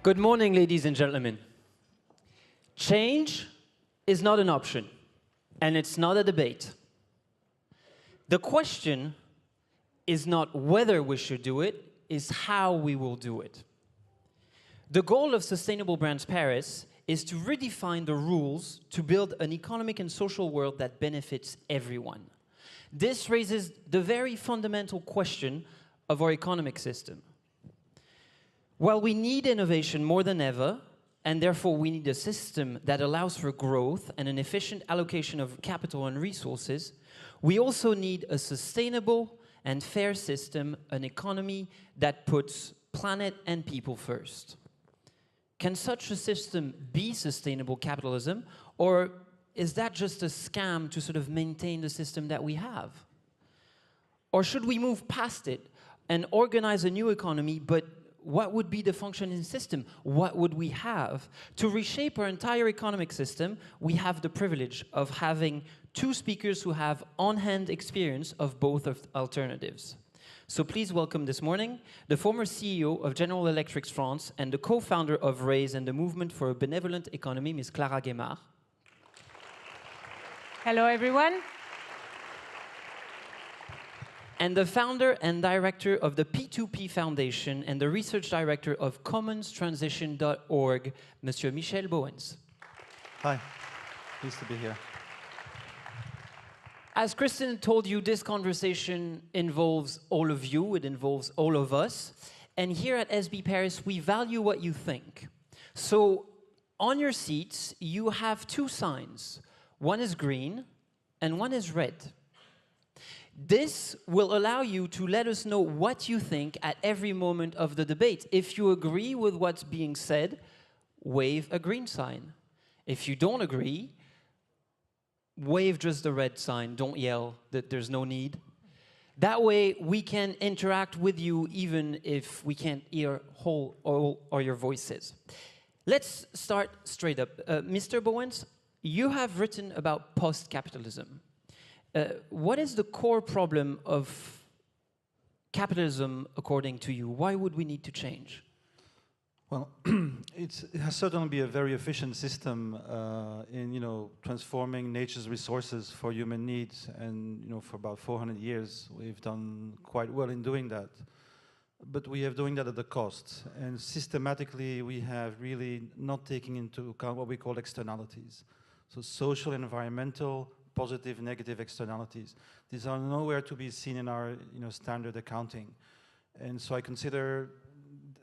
Good morning, ladies and gentlemen. Change is not an option, and it's not a debate. The question is not whether we should do it, is how we will do it. The goal of Sustainable Brands Paris is to redefine the rules to build an economic and social world that benefits everyone. This raises the very fundamental question of our economic system. While we need innovation more than ever, and therefore we need a system that allows for growth and an efficient allocation of capital and resources, we also need a sustainable and fair system, an economy that puts planet and people first. Can such a system be sustainable capitalism, or is that just a scam to sort of maintain the system that we have? Or should we move past it and organize a new economy, but what would be the functioning system? What would we have? To reshape our entire economic system, we have the privilege of having two speakers who have on-hand experience of both alternatives. So please welcome this morning the former CEO of General Electric France and the co-founder of RAISE and the Movement for a Benevolent Economy, Ms. Clara Gaymard. Hello, everyone. And the founder and director of the P2P Foundation and the research director of commonstransition.org, Monsieur Michel Bauwens. Hi, pleased to be here. As Kristen told you, this conversation involves all of you, it involves all of us. And here at SB Paris, we value what you think. So on your seats, you have two signs. One is green and one is red. This will allow you to let us know what you think at every moment of the debate. If you agree with what's being said, wave a green sign. If you don't agree, wave just the red sign. Don't yell that there's no need. That way, we can interact with you even if we can't hear all your voices. Let's start straight up. Mr. Bauwens, you have written about post-capitalism. What is the core problem of capitalism, according to you? Why would we need to change? Well, it has certainly been a very efficient system in, transforming nature's resources for human needs, and for about 400 years we've done quite well in doing that. But we have doing that at a cost, and systematically we have really not taken into account what we call externalities. So social, environmental, positive, negative externalities. These are nowhere to be seen in our standard accounting. And so I consider,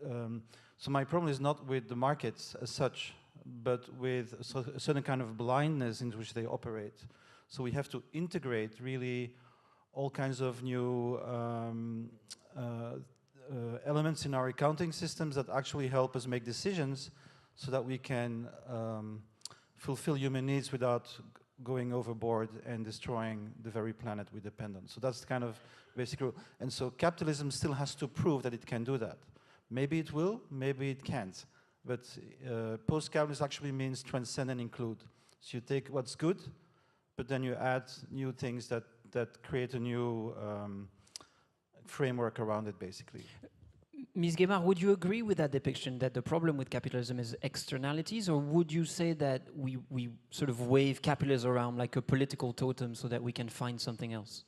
so my problem is not with the markets as such, but with a certain kind of blindness in which they operate. So we have to integrate really all kinds of new elements in our accounting systems that actually help us make decisions so that we can fulfill human needs without going overboard and destroying the very planet we depend on. So that's kind of basic rule. And so capitalism still has to prove that it can do that. Maybe it will, maybe it can't. But post-capitalism actually means transcend and include. So you take what's good, but then you add new things that create a new framework around it, basically. Ms. Gaymard, would you agree with that depiction that the problem with capitalism is externalities, or would you say that we sort of wave capitalism around like a political totem so that we can find something else?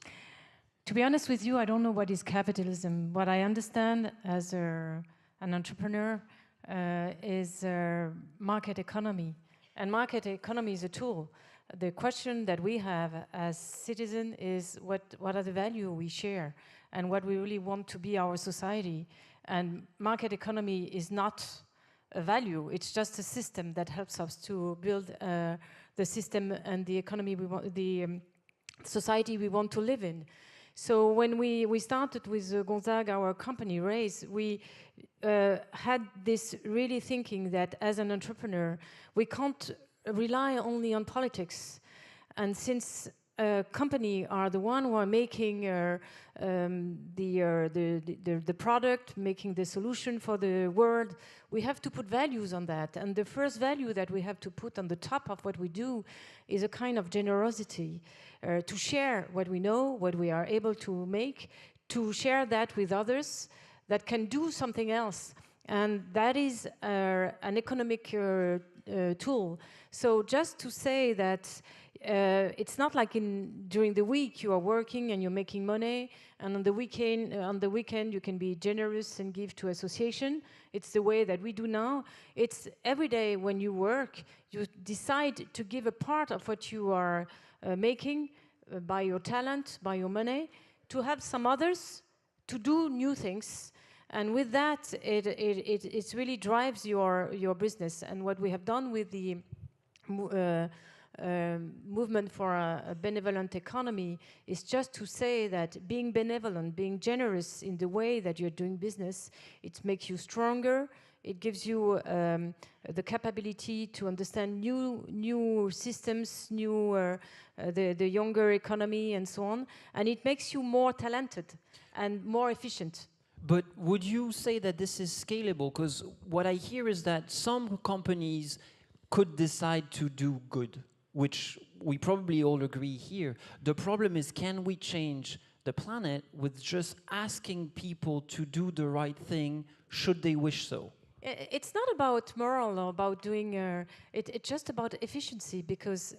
To be honest with you, I don't know what is capitalism. What I understand as an entrepreneur is market economy. And market economy is a tool. The question that we have as citizens is what are the values we share and what we really want to be our society. And market economy is not a value, it's just a system that helps us to build the system and the economy we want, the society we want to live in. So when we started with Gonzague, our company, RAISE, we had this really thinking that as an entrepreneur, we can't rely only on politics. And since company are the one who are making the product, making the solution for the world, we have to put values on that. And the first value that we have to put on the top of what we do is a kind of generosity, to share what we know, what we are able to make, to share that with others that can do something else. and that is an economic tool. So just to say that it's not like during the week you are working and you're making money, and on the weekend you can be generous and give to association. It's the way that we do now. It's every day when you work, you decide to give a part of what you are making by your talent, by your money, to help some others to do new things. And with that, it really drives your business. And what we have done with the movement for a benevolent economy is just to say that being benevolent, being generous in the way that you're doing business, it makes you stronger. It gives you the capability to understand new systems, the younger economy, and so on. And it makes you more talented and more efficient. But would you say that this is scalable? Because what I hear is that some companies could decide to do good, which we probably all agree here. The problem is, can we change the planet with just asking people to do the right thing should they wish so? It's not about moral or about doing, it's just about efficiency, because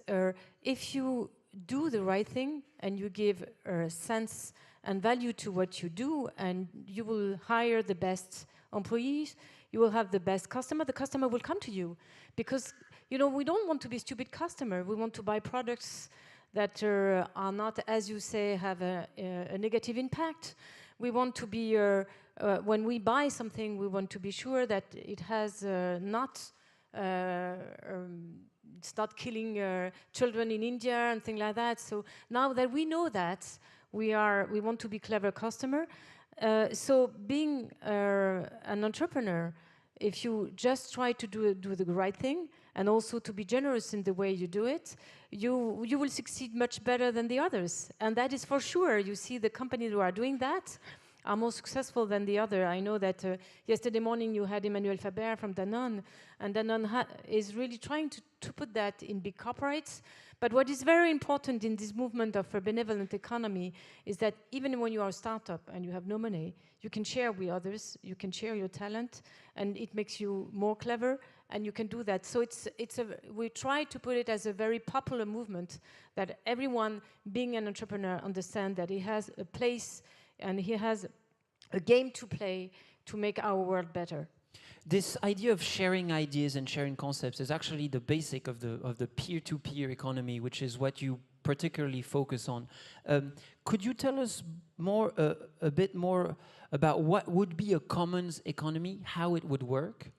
if you do the right thing and you give sense and value to what you do, and you will hire the best employees, you will have the best customer will come to you. Because, we don't want to be a stupid customer. We want to buy products that are not, as you say, have a negative impact. We want to be, when we buy something, we want to be sure that it has it's not killing children in India and things like that. So now that we know that, we want to be clever customer. So being an entrepreneur, if you just try to do the right thing and also to be generous in the way you do it, you will succeed much better than the others. And that is for sure. You see the companies who are doing that are more successful than the other. I know that yesterday morning you had Emmanuel Faber from Danone, and Danone is really trying to put that in big corporates. But what is very important in this movement of a benevolent economy is that even when you are a startup and you have no money, you can share with others, you can share your talent, and it makes you more clever, and you can do that. So we try to put it as a very popular movement, that everyone being an entrepreneur understands that he has a place and he has a game to play to make our world better. This idea of sharing ideas and sharing concepts is actually the basic of the peer-to-peer economy, which is what you particularly focus on. Could you tell us a bit more about what would be a commons economy, how it would work?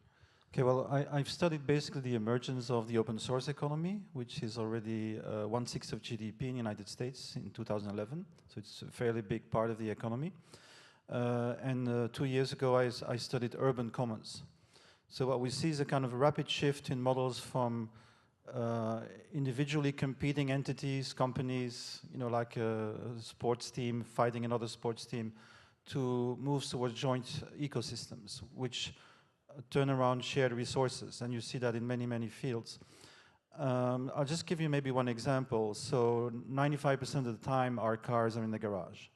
Okay, well, I've studied basically the emergence of the open source economy, which is already 1/6 of GDP in the United States in 2011. So it's a fairly big part of the economy. And 2 years ago, I studied urban commons. So what we see is a kind of rapid shift in models from individually competing entities, companies, like a sports team fighting another sports team, to move towards joint ecosystems, which turn around shared resources. And you see that in many, many fields. I'll just give you maybe one example. So 95% of the time, our cars are in the garage,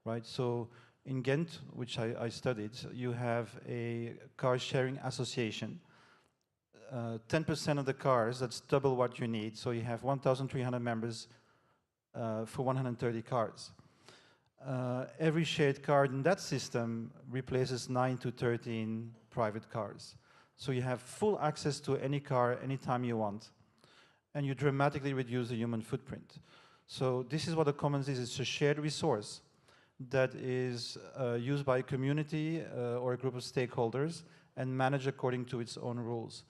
right? So in Ghent, which I studied, you have a car sharing association. 10% of the cars, that's double what you need. So you have 1,300 members for 130 cars. Every shared car in that system replaces 9 to 13 private cars. So you have full access to any car anytime you want. And you dramatically reduce the human footprint. So this is what a commons is. It's a shared resource that is used by a community or a group of stakeholders and managed according to its own rules.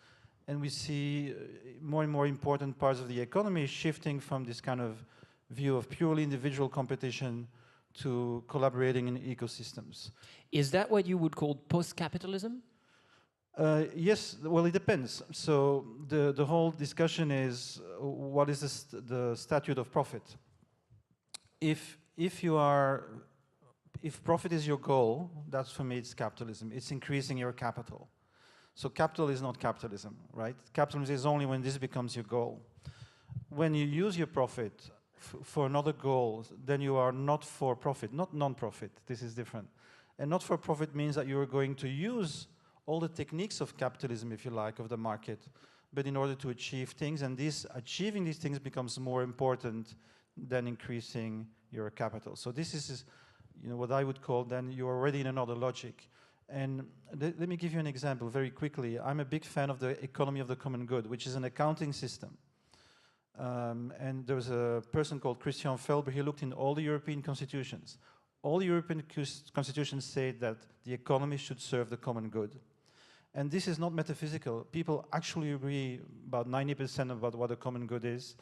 And we see more and more important parts of the economy shifting from this kind of view of purely individual competition to collaborating in ecosystems. Is that what you would call post-capitalism? Yes, well, it depends. So the whole discussion is what is the statute of profit? If profit is your goal, that's, for me, it's capitalism. It's increasing your capital. So capital is not capitalism, right? Capitalism is only when this becomes your goal. When you use your profit for another goal, then you are not for profit, not non-profit. This is different. And not for profit means that you are going to use all the techniques of capitalism, if you like, of the market, but in order to achieve things, and achieving these things becomes more important than increasing your capital. So this is what I would call then you're already in another logic. And let me give you an example very quickly. I'm a big fan of the economy of the common good, which is an accounting system. And there was a person called Christian Felber. He looked in all the European constitutions. All European constitutions say that the economy should serve the common good. And this is not metaphysical. People actually agree about 90% about what a common good is.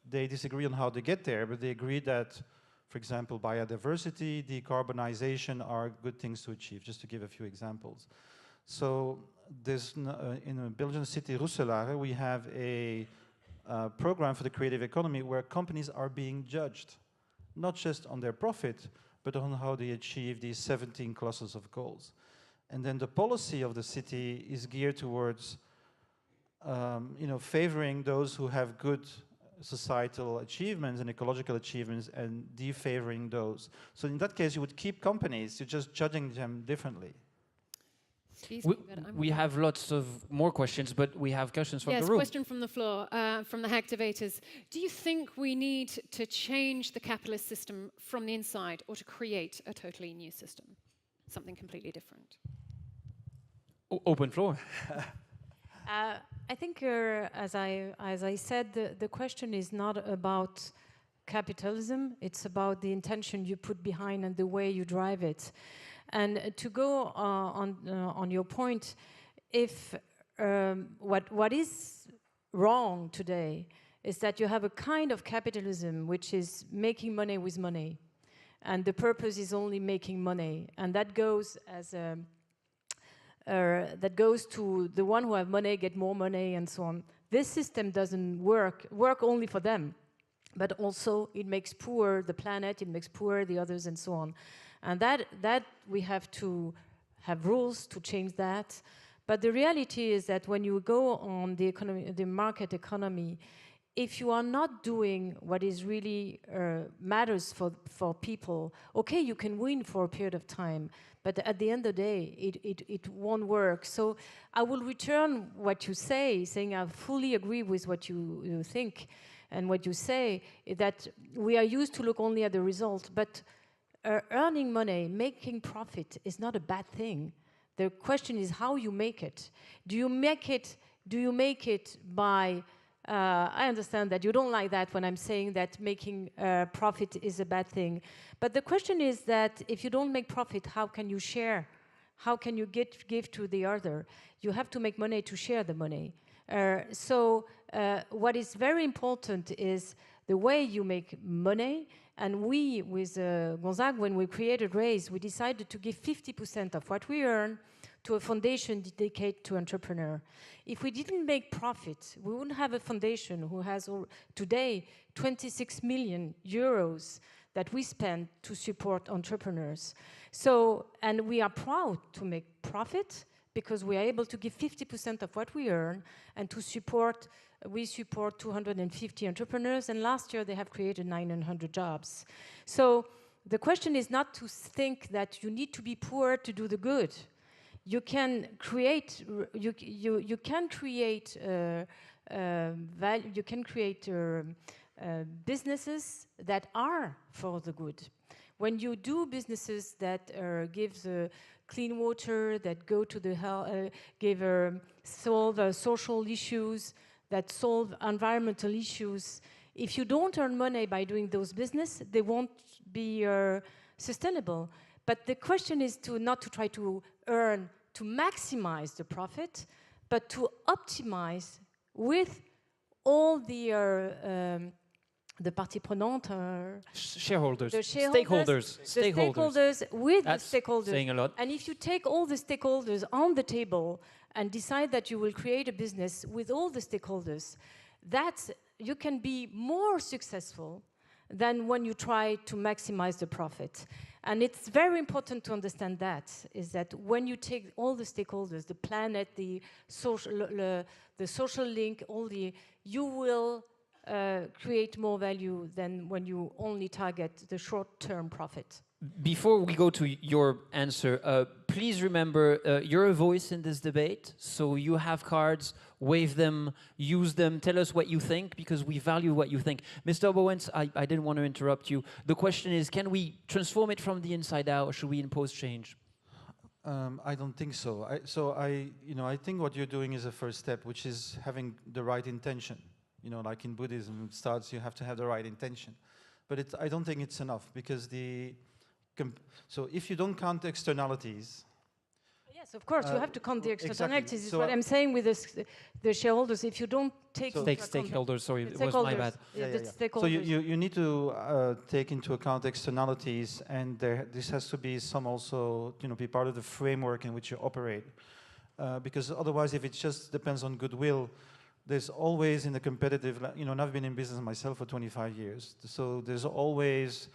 They disagree on how they get there, but they agree that, for example, biodiversity, decarbonization are good things to achieve, just to give a few examples. So there's in a Belgian city, Roeselare, we have a program for the creative economy where companies are being judged, not just on their profit, but on how they achieve these 17 clusters of goals. And then the policy of the city is geared towards favoring those who have good societal achievements and ecological achievements and defavoring those. So in that case, you would keep companies, you're just judging them differently. We have lots of more questions, but we have questions from the room. Yes, question from the floor, from the activators. Do you think we need to change the capitalist system from the inside or to create a totally new system? Something completely different? Open floor. I think, as I said, the question is not about capitalism. It's about the intention you put behind and the way you drive it. And to go on your point, if what is wrong today is that you have a kind of capitalism which is making money with money, and the purpose is only making money, and that goes as that goes to the one who have money get more money and so on. This system doesn't work only for them, but also it makes poor the planet, it makes poor the others and so on. And that we have to have rules to change that. But the reality is that when you go on the economy, the market economy, if you are not doing what is really matters for people, okay, you can win for a period of time, but at the end of the day, it won't work. So I will return what you say, saying I fully agree with what you think and what you say, that we are used to look only at the result, but earning money, making profit is not a bad thing. The question is how you make it. Do you make it by I understand that you don't like that when I'm saying that making profit is a bad thing. But the question is that if you don't make profit, how can you share? How can you give to the other? You have to make money to share the money. So what is very important is the way you make money. And we, with Gonzague, when we created RAISE, we decided to give 50% of what we earn to a foundation dedicated to entrepreneurs. If we didn't make profit, we wouldn't have a foundation who has today 26 million euros that we spend to support entrepreneurs. So, and we are proud to make profit because we are able to give 50% of what we earn and to support, we support 250 entrepreneurs, and last year they have created 900 jobs. So the question is not to think that you need to be poor to do the good. You can create, you can create value. You can create businesses that are for the good. When you do businesses that give clean water, that go to the health, solve social issues, that solve environmental issues. If you don't earn money by doing those business, they won't be sustainable. But the question is not to try to earn, to maximize the profit, but to optimize with all the parties prenantes, shareholders, the stakeholders, with That's the stakeholders. Saying a lot. And if you take all the stakeholders on the table and decide that you will create a business with all the stakeholders, that you can be more successful than when you try to maximize the profit. And it's very important to understand that, is that when you take all the stakeholders, the planet, the social link, you will create more value than when you only target the short-term profit. Before we go to your answer, please remember, you're a voice in this debate, so you have cards, wave them, use them, tell us what you think, because we value what you think. Mr. Bauwens, I didn't want to interrupt you. The question is, can we transform it from the inside out, or should we impose change? I don't think so. I think what you're doing is a first step, which is having the right intention. You know, like in Buddhism, it starts, you have to have the right intention. But I don't think it's enough, because so if you don't count externalities. Yes, of course, you have to count the externalities. Exactly. Is what I'm saying with the shareholders. If you don't take Stakeholders, sorry, it was my bad. So you need to take into account externalities, and this has to be some also, be part of the framework in which you operate. Because otherwise, if it just depends on goodwill, there's always in the competitive, and I've been in business myself for 25 years. So there's always,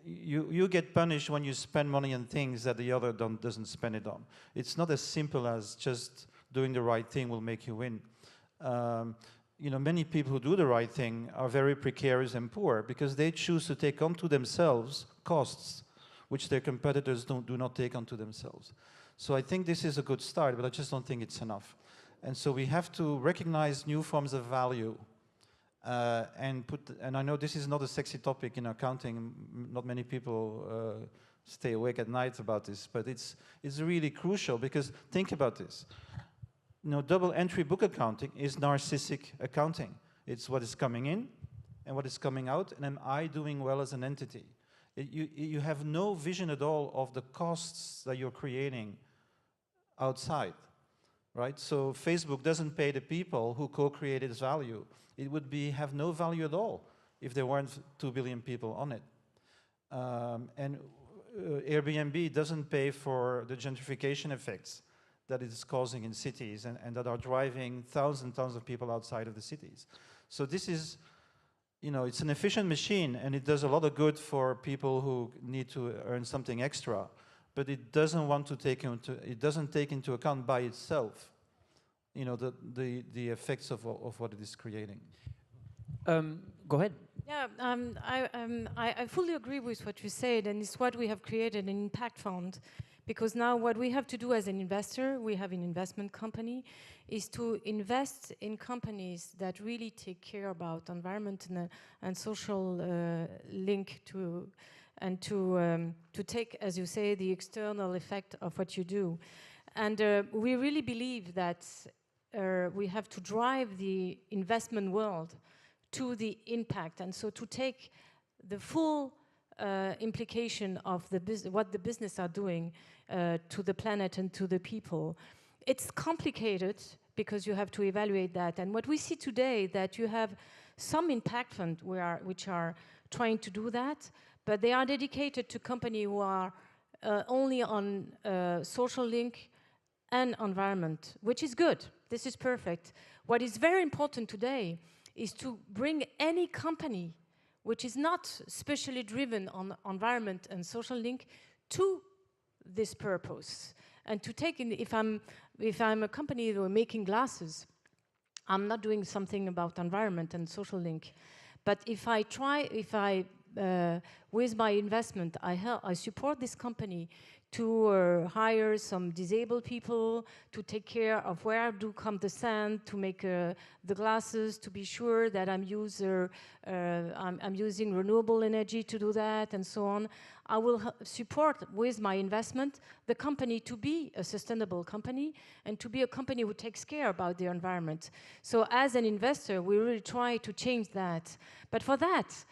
you get punished when you spend money on things that the other doesn't spend it on. It's not as simple as just doing the right thing will make you win. Many people who do the right thing are very precarious and poor because they choose to take onto themselves costs which their competitors do not take onto themselves. So I think this is a good start, but I just don't think it's enough. And so we have to recognize new forms of value. And I know this is not a sexy topic in accounting. Not many people stay awake at night about this, but it's really crucial, because think about this. Double entry book accounting is narcissistic accounting. It's what is coming in and what is coming out, and am I doing well as an entity? You have no vision at all of the costs that you're creating outside, right? So Facebook doesn't pay the people who co-created its value. It would have no value at all if there weren't 2 billion people on it. And Airbnb doesn't pay for the gentrification effects that it's causing in cities and that are driving thousands of people outside of the cities. So this is, it's an efficient machine, and it does a lot of good for people who need to earn something extra, but it doesn't take into account by itself the effects of what it is creating. Go ahead. Yeah, I fully agree with what you said, and it's what we have created, an impact fund, because now what we have to do as an investor, we have an investment company, is to invest in companies that really take care about environment and social link to, and to take, as you say, the external effect of what you do. And we really believe that we have to drive the investment world to the impact, and so to take the full implication of what the business are doing to the planet and to the people. It's complicated because you have to evaluate that, and what we see today, that you have some impact funds which are trying to do that, but they are dedicated to companies who are only on social link and environment, which is good. This is perfect. What is very important today is to bring any company which is not specially driven on environment and social link to this purpose. And to take in, if I'm a company that are making glasses, I'm not doing something about environment and social link. But if with my investment, I support this company to hire some disabled people, to take care of where do come the sand, to make the glasses, to be sure that I'm using renewable energy to do that, and so on. I will support with my investment the company to be a sustainable company and to be a company who takes care about the environment. So as an investor, we really try to change that. But for that,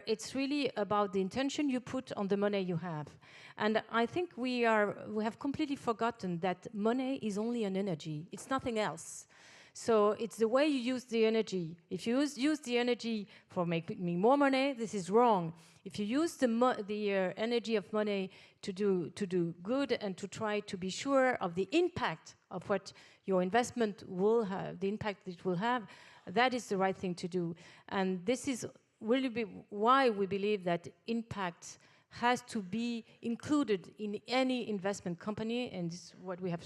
it's really about the intention you put on the money you have. And I think we have completely forgotten that money is only an energy. It's nothing else. So it's the way you use the energy. If you use the energy for making more money, this is wrong. If you use the energy of money to do good and to try to be sure of the impact of what your investment will have, the impact it will have, that is the right thing to do. And this is really why we believe that impact has to be included in any investment company, and this is what we have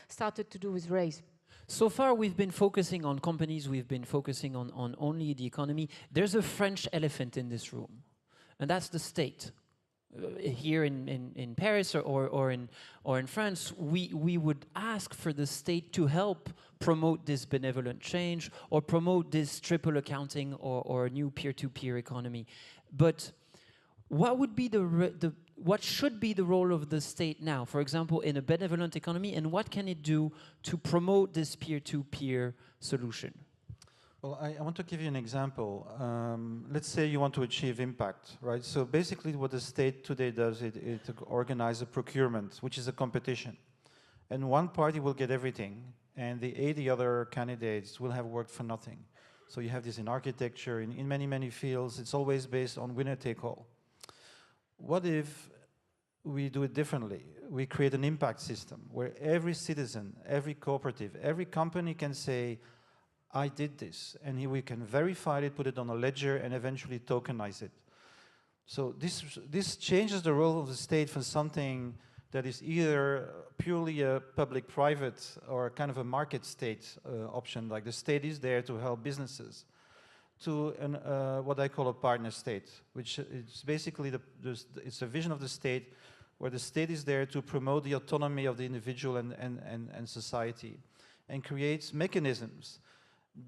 started to do with Raise. So far, we've been focusing on companies, we've been focusing on only the economy. There's a French elephant in this room, and that's the state. here in Paris or in France, we would ask for the state to help promote this benevolent change or promote this triple accounting or a new peer-to-peer economy. But what would be what should be the role of the state now, for example, in a benevolent economy, and what can it do to promote this peer-to-peer solution? Well, I want to give you an example. Let's say you want to achieve impact, right? So basically what the state today does, it organizes a procurement, which is a competition. And one party will get everything, and the 80 other candidates will have worked for nothing. So you have this in architecture, in many, many fields. It's always based on winner take all. What if we do it differently? We create an impact system where every citizen, every cooperative, every company can say, I did this, and here we can verify it, put it on a ledger, and eventually tokenize it. So this changes the role of the state from something that is either purely a public-private or kind of a market state option, like the state is there to help businesses, to what I call a partner state, which is basically it's a vision of the state where the state is there to promote the autonomy of the individual and society, and creates mechanisms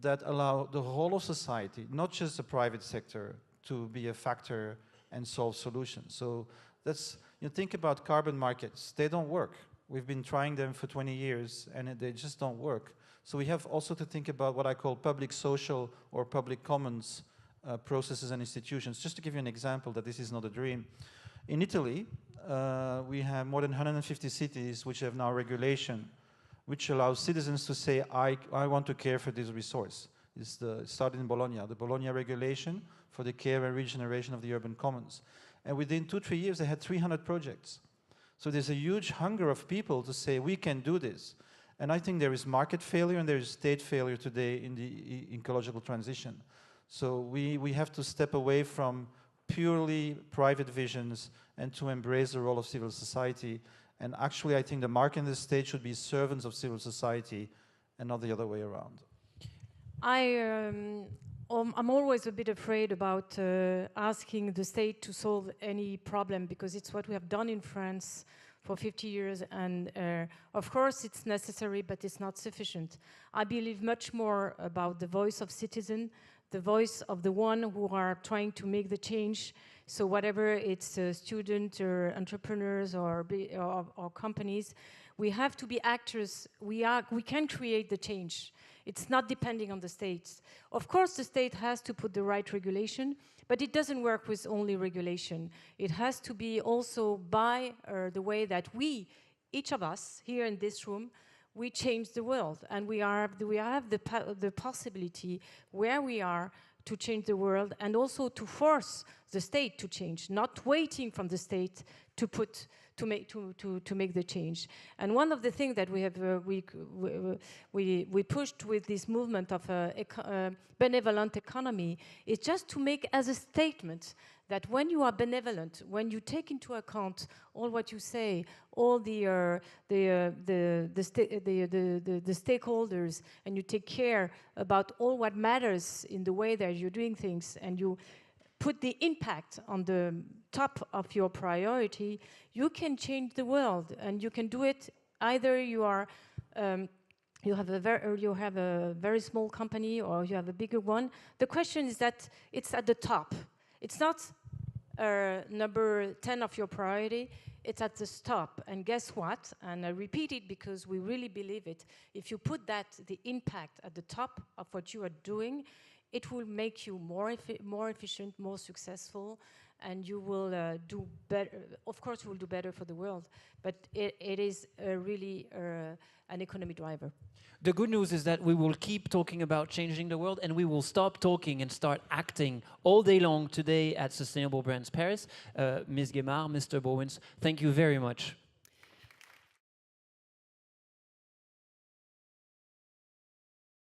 that allow the whole of society, not just the private sector, to be a factor and solve solutions. So that's, you think about carbon markets, they don't work. We've been trying them for 20 years and they just don't work. So we have also to think about what I call public social or public commons processes and institutions. Just to give you an example that this is not a dream. In Italy, we have more than 150 cities which have now regulation which allows citizens to say, I want to care for this resource. It started in Bologna, the Bologna regulation for the care and regeneration of the urban commons. And within 2-3 years, they had 300 projects. So there's a huge hunger of people to say, we can do this. And I think there is market failure and there is state failure today in the ecological transition. So we have to step away from purely private visions and to embrace the role of civil society. And actually, I think the market and the state should be servants of civil society and not the other way around. I'm always a bit afraid about asking the state to solve any problem, because it's what we have done in France for 50 years. And of course, it's necessary, but it's not sufficient. I believe much more about the voice of citizen, the voice of the one who are trying to make the change. So whatever it's students or entrepreneurs or companies, we have to be actors. We can create the change. It's not depending on the states. Of course, the state has to put the right regulation, but it doesn't work with only regulation. It has to be also by the way that each of us here in this room, we change the world, and we have the possibility where we are to change the world, and also to force the state to change, not waiting from the state to make the change. And one of the things that we pushed with this movement of a benevolent economy is just to make as a statement that when you are benevolent, when you take into account all what you say, all the stakeholders, and you take care about all what matters in the way that you're doing things, and you put the impact on the top of your priority, you can change the world. And you can do it either you are you have a very small company or you have a bigger one. The question is that it's at the top. It's not number 10 of your priority, it's at the top. And guess what? And I repeat it because we really believe it. If you put the impact at the top of what you are doing, it will make you more efficient, more successful, and you will do better. Of course, you will do better for the world, but it is really an economic driver. The good news is that we will keep talking about changing the world, and we will stop talking and start acting all day long today at Sustainable Brands Paris. Ms. Gaymard, Mr. Bauwens, thank you very much.